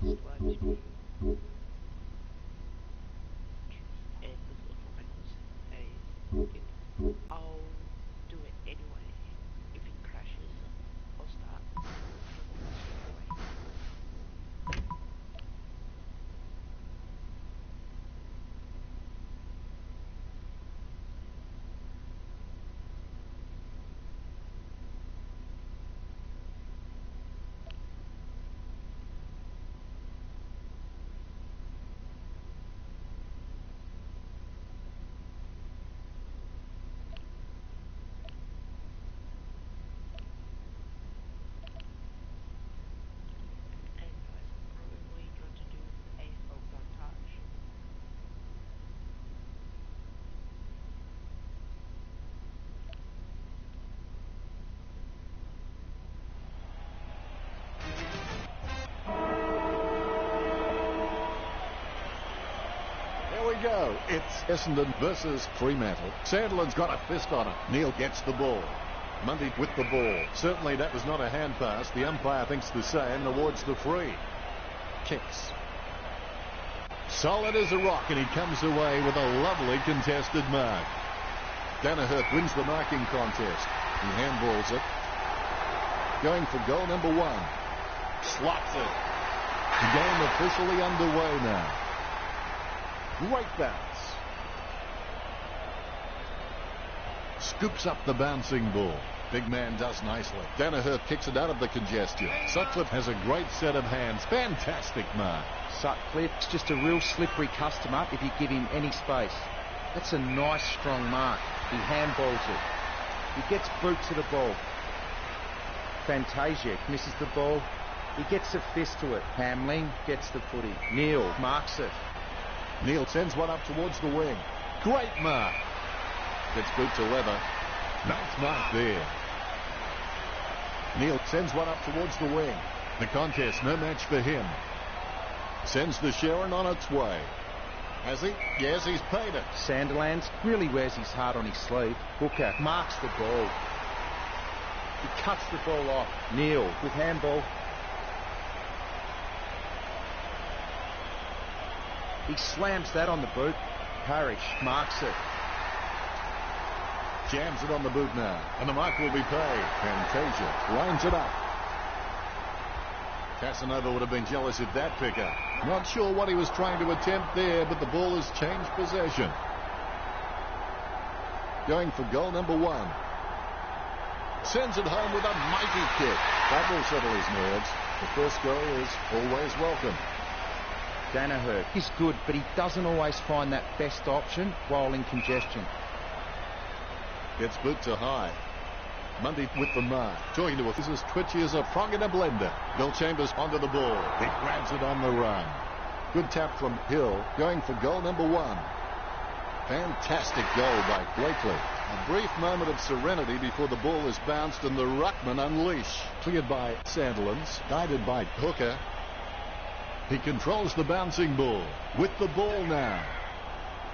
his work to do. And with the finals, I'll do it anyway. If it crashes, I'll start from straight away. And guys, I'm probably going to do AFL montage. Here we go. It's Essendon versus Fremantle. Sandlin's got a fist on it. Neil gets the ball. Mundy with the ball. Certainly that was not a hand pass. The umpire thinks the same and awards the free. Kicks. Solid as a rock, and he comes away with a lovely contested mark. Danaher wins the marking contest. He handballs it. Going for goal number 1. Slots it. The game officially underway now. Great bounce. Scoops up the bouncing ball. Big man does nicely. Danaher kicks it out of the congestion. Sutcliffe has a great set of hands. Fantastic mark. Sutcliffe's just a real slippery customer if you give him any space. That's a nice strong mark. He handballs it. He gets boot to the ball. Fantasia misses the ball. He gets a fist to it. Hamling gets the footy. Neil marks it. Neil sends one up towards the wing. Great mark. Gets boot to Leather. Nice mark there. Neil sends one up towards the wing. The contest, no match for him. Sends the Sharon on its way. Has he? Yes, he's paid it. Sandilands really wears his heart on his sleeve. Hooker marks the ball. He cuts the ball off. Neil with handball. He slams that on the boot. Parrish marks it. Jams it on the boot now. And the mark will be paid. Fantasia lines it up. Casanova would have been jealous of that pickup. Not sure what he was trying to attempt there, but the ball has changed possession. Going for goal number 1. Sends it home with a mighty kick. That will settle his nerves. The first goal is always welcome. Danaher is good, but he doesn't always find that best option while in congestion. Gets boot to high. Mundy with the mark. Talking to us. This is twitchy as a frog in a blender. Bill Chambers onto the ball. He grabs it on the run. Good tap from Hill. Going for goal number 1. Fantastic goal by Blakely. A brief moment of serenity before the ball is bounced and the ruckman unleash. Cleared by Sandilands. Guided by Hooker. He controls the bouncing ball. With the ball now.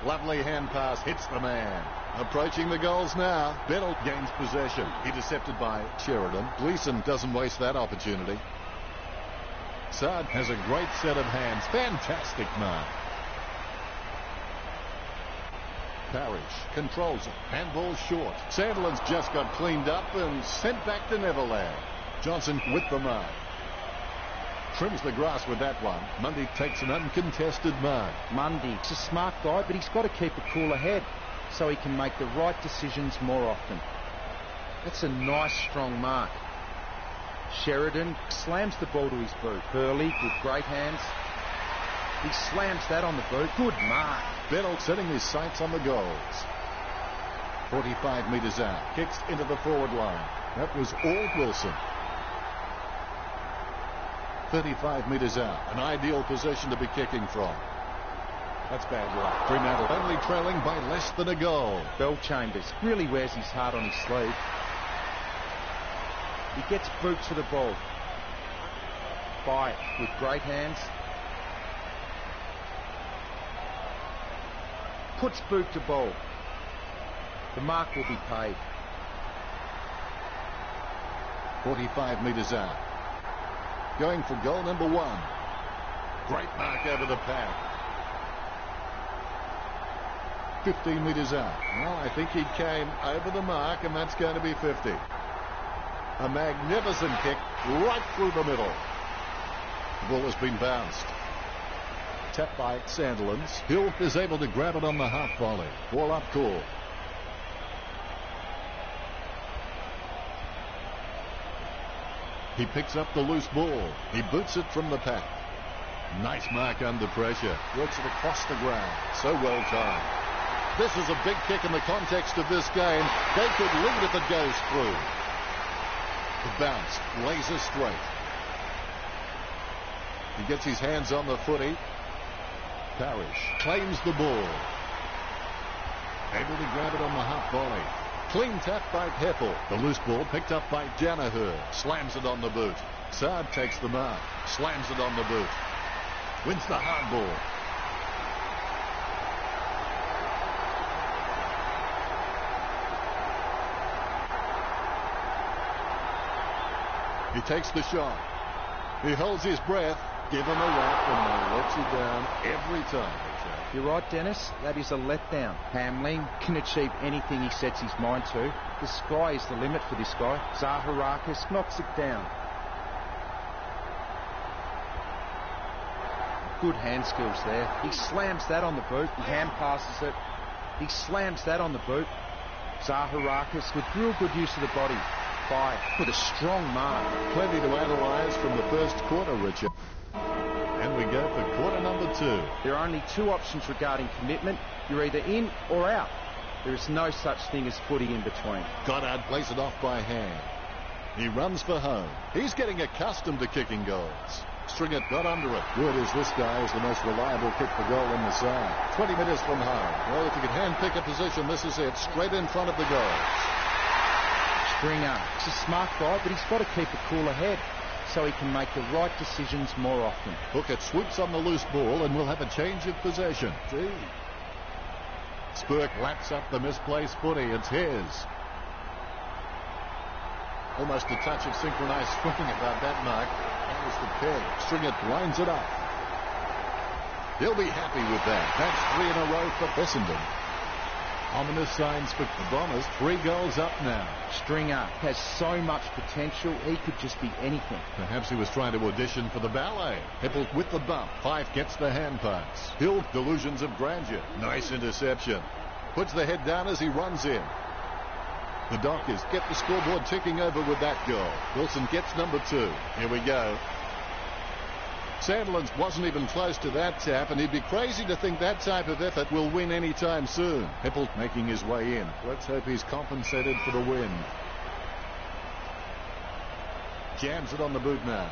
Lovely hand pass. Hits the man. Approaching the goals now. Bennell gains possession. Intercepted by Sheridan. Gleeson doesn't waste that opportunity. Saad has a great set of hands. Fantastic mark. Parrish controls it. Handball short. Sandlin's just got cleaned up and sent back to Neverland. Johnson with the mark. Trims the grass with that one. Mundy takes an uncontested mark. Mundy's a smart guy, but he's got to keep a cooler head so he can make the right decisions more often. That's a nice strong mark. Sheridan slams the ball to his boot. Hurley with great hands. He slams that on the boot. Good mark. Bennell setting his sights on the goals. 45 metres out. Kicks into the forward line. That was all Wilson. 35 metres out. An ideal position to be kicking from. That's bad luck. Fremantle only trailing by less than a goal. Bell Chambers really wears his heart on his sleeve. He gets boot to the ball. Fight with great hands. Puts boot to ball. The mark will be paid. 45 metres out. Going for goal number 1. Great mark over the pack. 15 metres out. Well, I think he came over the mark, and that's going to be 50. A magnificent kick right through the middle. The ball has been bounced. Tapped by Sandilands. Hill is able to grab it on the half volley. Ball up cool. He picks up the loose ball. He boots it from the pack. Nice mark under pressure. Works it across the ground. So well timed. This is a big kick in the context of this game. They could lead if it goes through. The bounce, laser straight. He gets his hands on the footy. Parrish claims the ball. Able to grab it on the half volley. Clean tap by Heppel. The loose ball picked up by Danaher. Slams it on the boot. Saad takes the mark. Slams it on the boot. Wins the hard ball. He takes the shot. He holds his breath. Give him a whack and they let you down every time. You're right, Dennis. That is a letdown. Hamling can achieve anything he sets his mind to. The sky is the limit for this guy. Zaharakis knocks it down. Good hand skills there. He slams that on the boot. He hand passes it. He slams that on the boot. Zaharakis with real good use of the body. Fire with a strong mark. Plenty to analyse from the first quarter, Richard. And we go for quarter number 2. There are only two options regarding commitment. You're either in or out. There is no such thing as footy in between. Goddard plays it off by hand. He runs for home. He's getting accustomed to kicking goals. Stringett got under it. Word is this guy is the most reliable kick for goal in the side. 20 metres from home. Well, if you can hand-pick a position, this is it. Straight in front of the goal. Stringer. He's a smart guy, but he's got to keep a cooler head so he can make the right decisions more often. Hookett swoops on the loose ball and will have a change of possession. Spurk laps up the misplaced footy. It's his. Almost a touch of synchronised swimming about that mark. That was the peg. Stringett lines it up. He'll be happy with that. That's 3 in a row for Essendon. Ominous signs for the Bombers. 3 goals up now. Stringer has so much potential, he could just be anything. Perhaps he was trying to audition for the ballet. Heppel with the bump. Fife gets the hand pass. Hill, delusions of grandeur. Nice interception. Puts the head down as he runs in. The Dockers get the scoreboard ticking over with that goal. Wilson gets number 2. Here we go. Sandilands wasn't even close to that tap, and he'd be crazy to think that type of effort will win anytime soon. Heppel making his way in. Let's hope he's compensated for the win. Jams it on the boot now.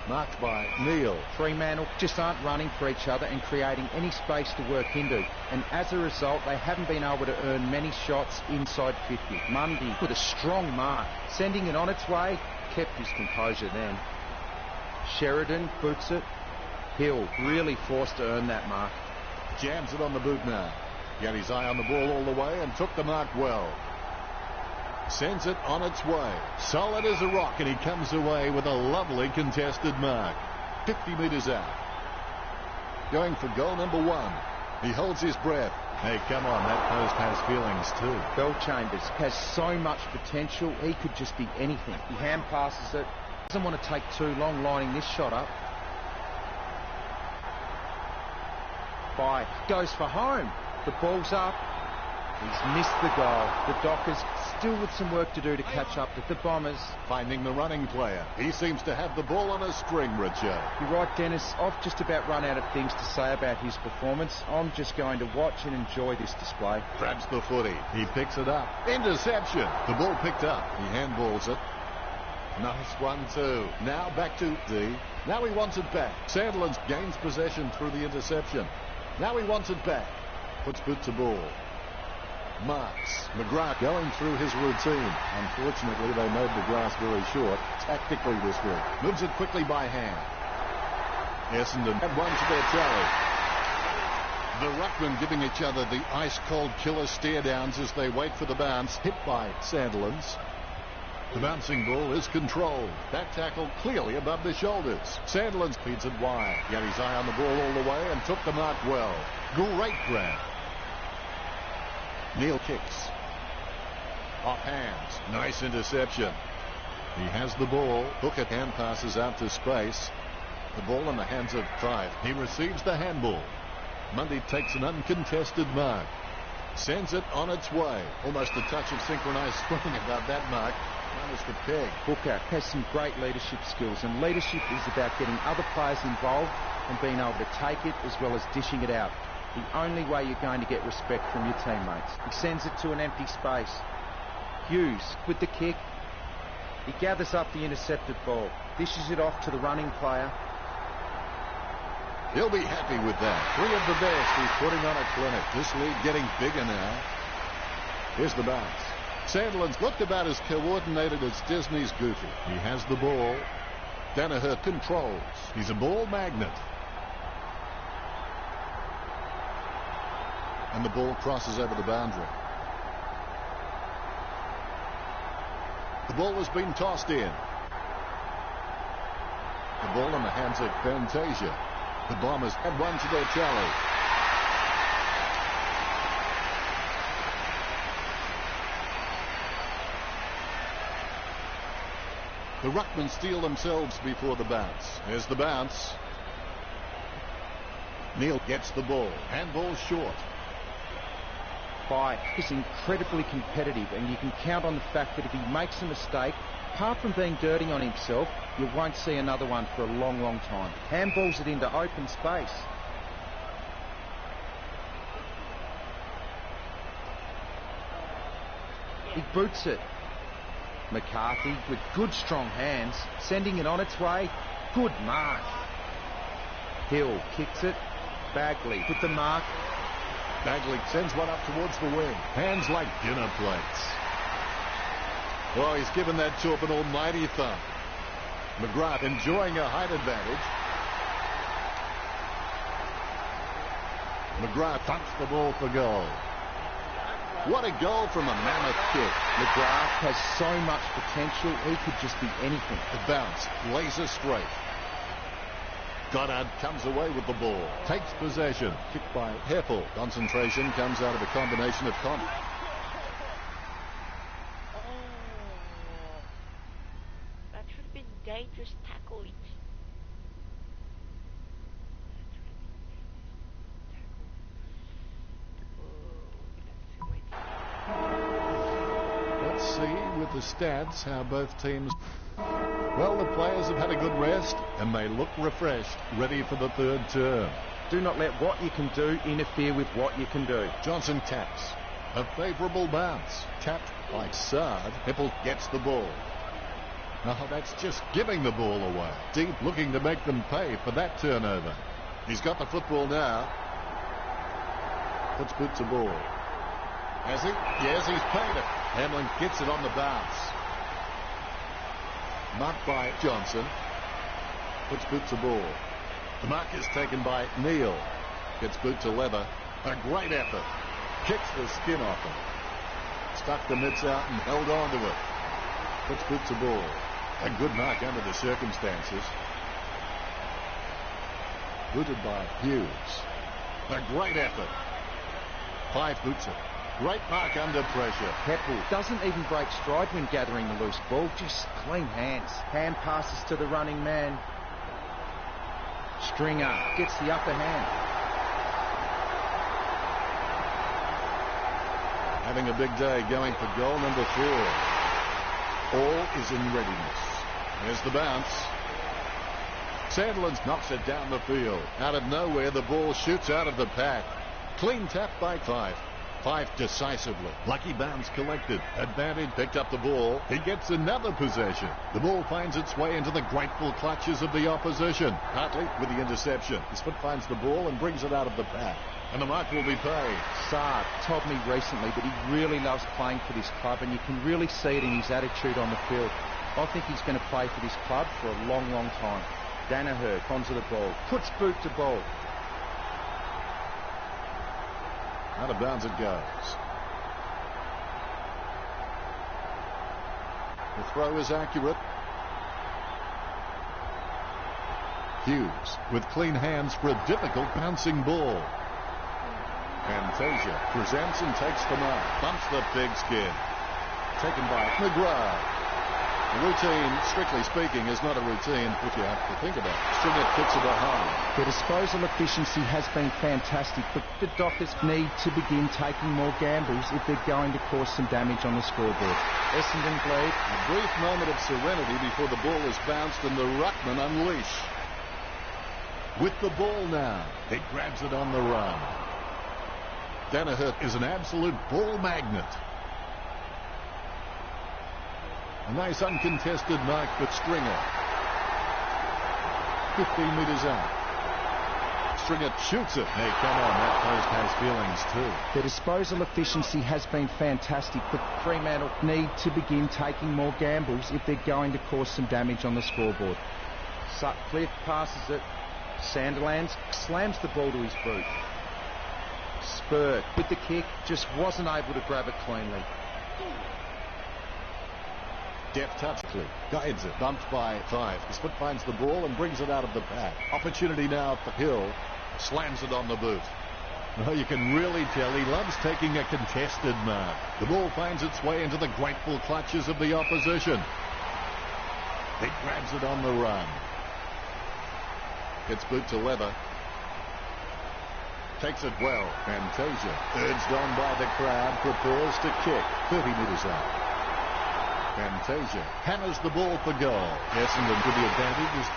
Marked by Neil. Fremantle just aren't running for each other and creating any space to work into. And as a result, they haven't been able to earn many shots inside 50. Mundy with a strong mark. Sending it on its way. Kept his composure then. Sheridan boots it. Hill really forced to earn that mark. Jams it on the boot now. He had his eye on the ball all the way and took the mark well. Sends it on its way. Solid as a rock, and he comes away with a lovely contested mark. 50 metres out. Going for goal number 1. He holds his breath. Hey, come on, that post has feelings too. Bellchambers has so much potential, he could just be anything. He hand passes it. Doesn't want to take too long lining this shot up. By goes for home. The ball's up. He's missed the goal. The Dockers still with some work to do to catch up with the Bombers. Finding the running player. He seems to have the ball on a string, Richard. You're right, Dennis. I've just about run out of things to say about his performance. I'm just going to watch and enjoy this display. Grabs the footy. He picks it up. Interception. The ball picked up. He handballs it. Nice one too. Now back to D. Now he wants it back. Sandilands gains possession through the interception. Now he wants it back. Puts boot to ball. Marks. McGrath going through his routine. Unfortunately, they made the grass very short. Tactically this week. Moves it quickly by hand. Essendon had one to their tally. The ruckmen giving each other the ice-cold killer stare-downs as they wait for the bounce. Hit by Sandilands. The bouncing ball is controlled. That tackle clearly above the shoulders. Sandlin feeds it wide. Got his eye on the ball all the way and took the mark well. Great grab. Neil kicks. Off hands. Nice interception. He has the ball. Hooker hand passes out to space. The ball in the hands of Fife. He receives the handball. Mundy takes an uncontested mark. Sends it on its way. Almost a touch of synchronized swing about that mark. Managed to peg. Hooker has some great leadership skills, and leadership is about getting other players involved and being able to take it as well as dishing it out. The only way you're going to get respect from your teammates. He sends it to an empty space. Hughes with the kick. He gathers up the intercepted ball, dishes it off to the running player. He'll be happy with that. 3 of the best. He's putting on a clinic. This lead getting bigger now. Here's the bounce. Sandlin's looked about as coordinated as Disney's Goofy. He has the ball. Danaher controls. He's a ball magnet. And the ball crosses over the boundary. The ball has been tossed in. The ball in the hands of Fantasia. The Bombers had one to their tally. The Ruckmen steal themselves before the bounce. There's the bounce. Neil gets the ball. Handball short. Fife is incredibly competitive, and you can count on the fact that if he makes a mistake, apart from being dirty on himself, you won't see another one for a long, long time. Handballs it into open space. He boots it. McCarthy with good strong hands, sending it on its way. Good mark. Hill kicks it. Bagley with the mark. Bagley sends one up towards the wing. Hands like dinner plates. Oh, he's given that to an almighty thump. McGrath enjoying a height advantage. McGrath thumps the ball for goal. What a goal from a mammoth kick. McGrath has so much potential, he could just be anything. The bounce, laser straight. Goddard comes away with the ball. Takes possession. Kicked by Heppel. Concentration comes out of a combination of Con. That should have been dangerous tackle. Let's see with the stats how both teams... Well, the players have had a good rest and they look refreshed, ready for the third term. Do not let what you can do interfere with what you can do. Johnson taps. A favourable bounce. Tapped by Sard. Heppel gets the ball. Oh, that's just giving the ball away. Deep looking to make them pay for that turnover. He's got the football now. Puts boot to ball. Has he? Yes, he's paid it. Hamlin gets it on the bounce. Marked by Johnson. Puts boot to ball. The mark is taken by Neil. Gets boot to leather. A great effort. Kicks the skin off him. Stuck the mitts out and held on to it. Puts boot to ball. A good mark under the circumstances. Booted by Hughes. A great effort. Fife boots it. Great mark under pressure. Heppel doesn't even break stride when gathering the loose ball, just clean hands. Hand passes to the running man. Stringer gets the upper hand. Having a big day going for goal number 4. All is in readiness. There's the bounce. Sandlin knocks it down the field. Out of nowhere, the ball shoots out of the pack. Clean tap by Fife. Fife decisively. Lucky bounce collected. Advantage picked up the ball. He gets another possession. The ball finds its way into the grateful clutches of the opposition. Hartley with the interception. His foot finds the ball and brings it out of the pack. And the mark will be paid. Sard told me recently that he really loves playing for this club, and you can really see it in his attitude on the field. I think he's going to play for this club for a long, long time. Danaher onto the ball. Puts boot to ball. Out of bounds it goes. The throw is accurate. Hughes with clean hands for a difficult bouncing ball. Fantasia presents and takes the mark. Bumps the pigskin. Taken by McGrath. The routine, strictly speaking, is not a routine if you have to think about it. Stringer kicks it behind. Their disposal efficiency has been fantastic, but the Dockers need to begin taking more gambles if they're going to cause some damage on the scoreboard. Essendon lead. A brief moment of serenity before the ball is bounced and the ruckman unleash. With the ball now, he grabs it on the run. Danaher is an absolute ball magnet. A nice uncontested mark for Stringer. 15 metres out. Stringer shoots it. Hey, come on, that post has feelings too. Their disposal efficiency has been fantastic, but Fremantle need to begin taking more gambles if they're going to cause some damage on the scoreboard. Sutcliffe passes it. Sandilands slams the ball to his boot. Spurred with the kick, just wasn't able to grab it cleanly. Deft touch, guides it, bumped by 5. His foot finds the ball and brings it out of the pack. Opportunity now for Hill, slams it on the boot. Well, you can really tell he loves taking a contested mark. The ball finds its way into the grateful clutches of the opposition. He grabs it on the run. Gets boot to leather. Takes it well. Fantasia, urged on by the crowd, prepares to kick. 30 metres out. Fantasia hammers the ball for goal. Essendon with the advantage.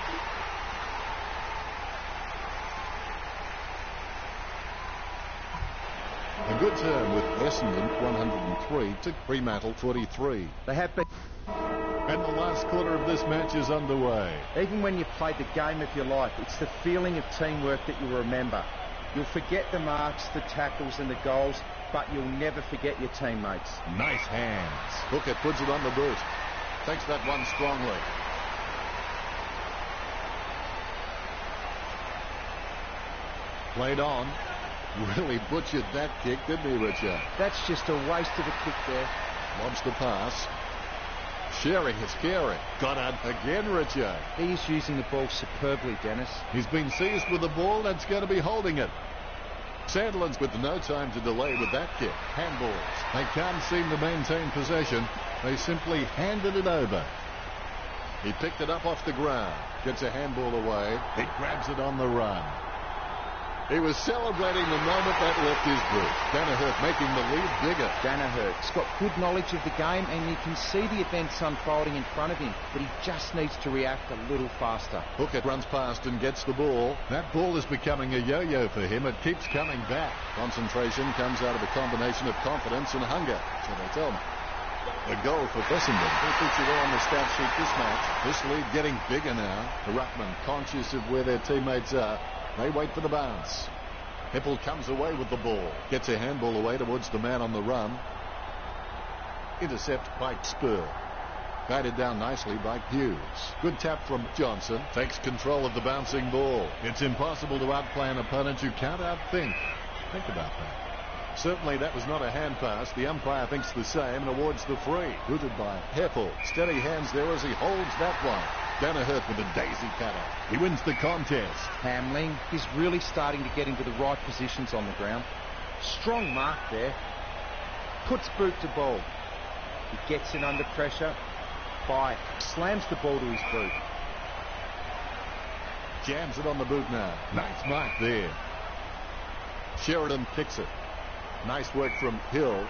A good turn with Essendon 103 to Fremantle 43. They have been. And the last quarter of this match is underway. Even when you've played the game of your life, it's the feeling of teamwork that you remember. You'll forget the marks, the tackles and the goals, but you'll never forget your teammates. Nice hands. Hooker puts it on the boot. Takes that one strongly. Played on. Really butchered that kick, didn't he, Richard? That's just a waste of a kick there. Lobs the pass. Sharing is caring. Got it again, Richard. He's using the ball superbly, Dennis. He's been seized with the ball and it's going to be holding it. Sandlands with no time to delay with that kick. Handballs. They can't seem to maintain possession. They simply handed it over. He picked it up off the ground. Gets a handball away. He grabs it on the run. He was celebrating the moment that left his boot. Danaher making the lead bigger. Danaher's got good knowledge of the game and you can see the events unfolding in front of him, but he just needs to react a little faster. Hooker runs past and gets the ball. That ball is becoming a yo-yo for him. It keeps coming back. Concentration comes out of a combination of confidence and hunger, so they tell me. A goal for Essendon. They feature on the stat sheet this match. This lead getting bigger now. The ruckman conscious of where their teammates are. They wait for the bounce. Heppel comes away with the ball. Gets a handball away towards the man on the run. Intercept by Spur. Batted down nicely by Hughes. Good tap from Johnson. Takes control of the bouncing ball. It's impossible to outplay an opponent you can't outthink. Think about that. Certainly that was not a hand pass. The umpire thinks the same and awards the free. Booted by Heppel. Steady hands there as he holds that one. Danaher with a daisy cutter. He wins the contest. Hamling is really starting to get into the right positions on the ground. Strong mark there. Puts boot to ball. He gets in under pressure. By slams the ball to his boot. Jams it on the boot now. Nice mark there. Sheridan kicks it. Nice work from Hill.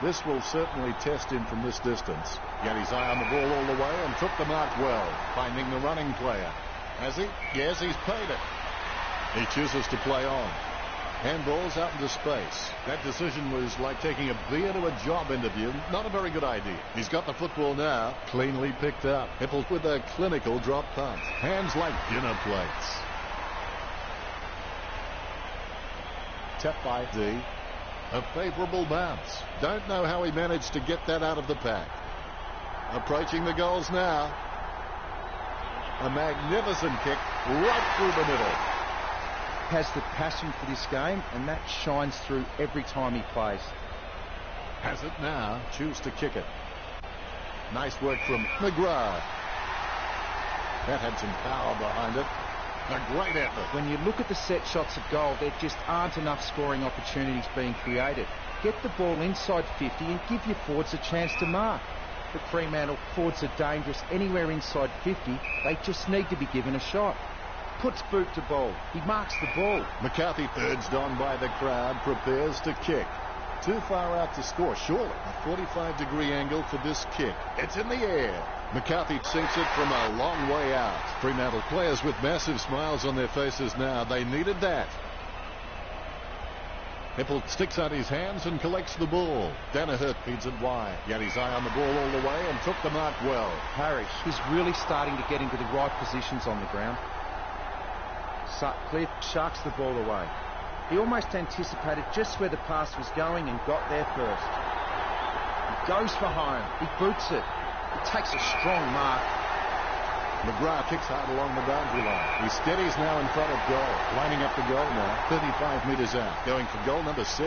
This will certainly test him from this distance. Got his eye on the ball all the way and took the mark well, finding the running player. Has he? Yes, he's paid it. He chooses to play on. Handballs out into space. That decision was like taking a beer to a job interview. Not a very good idea. He's got the football now. Cleanly picked up. Heppel with a clinical drop punt. Hands like dinner plates. Tapped by D. A favourable bounce. Don't know how he managed to get that out of the pack. Approaching the goals now. A magnificent kick right through the middle. Has the passion for this game and that shines through every time he plays. Has it now. Choose to kick it. Nice work from McGrath. That had some power behind it. A great effort. When you look at the set shots at goal, there just aren't enough scoring opportunities being created. Get the ball inside 50 and give your forwards a chance to mark. But Fremantle forwards are dangerous anywhere inside 50. They just need to be given a shot. Puts boot to ball. He marks the ball. McCarthy, urged on by the crowd, prepares to kick. Too far out to score, surely. A 45-degree angle for this kick. It's in the air. McCarthy sinks it from a long way out. Fremantle players with massive smiles on their faces now. They needed that. Hippel sticks out his hands and collects the ball. Danaher feeds it wide. He had his eye on the ball all the way and took the mark well. Parrish is really starting to get into the right positions on the ground. Sutcliffe sharks the ball away. He almost anticipated just where the pass was going and got there first. He goes for home. He boots it. He takes a strong mark. McGrath kicks hard along the boundary line. He steadies now in front of goal. Lining up the goal now. 35 metres out. Going for goal number 6.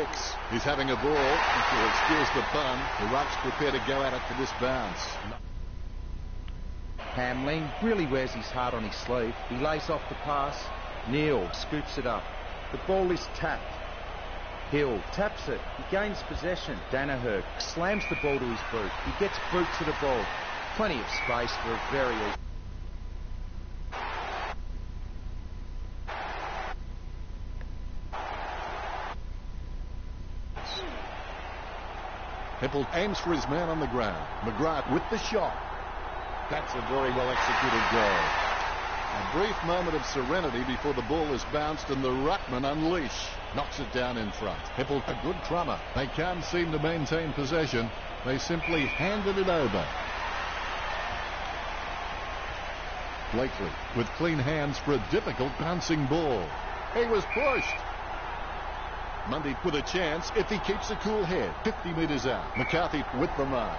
He's having a ball. If you'll excuse the pun, the Rucks prepare to go at it for this bounce. Hamling really wears his heart on his sleeve. He lays off the pass. Neal scoops it up. The ball is tapped. Hill taps it. He gains possession. Danaher slams the ball to his boot. He gets boot to the ball. Plenty of space for a very easy. Hippel aims for his man on the ground. McGrath with the shot. That's a very well executed goal. A brief moment of serenity before the ball is bounced and the ruckman unleash. Knocks it down in front. Hippel, a good crummer. They can't seem to maintain possession. They simply handed it over. Blakely with clean hands for a difficult bouncing ball. He was pushed. Mundy with a chance if he keeps a cool head. 50 metres out. McCarthy with the mark.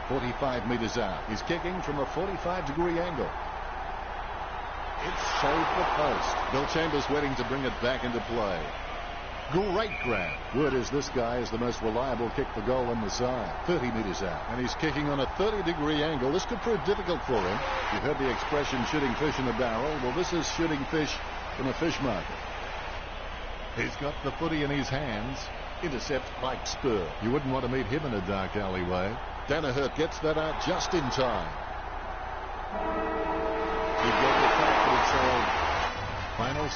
45 metres out. He's kicking from a 45-degree angle. It's shoved the post. Bill Chambers waiting to bring it back into play. Great grab. Word is this guy is the most reliable kick for goal on the side. 30 metres out. And he's kicking on a 30-degree angle. This could prove difficult for him. You've heard the expression shooting fish in a barrel. Well, this is shooting fish in a fish market. He's got the footy in his hands. Intercept by Spur. You wouldn't want to meet him in a dark alleyway. Danaher gets that out just in time. He got the fact that it's final.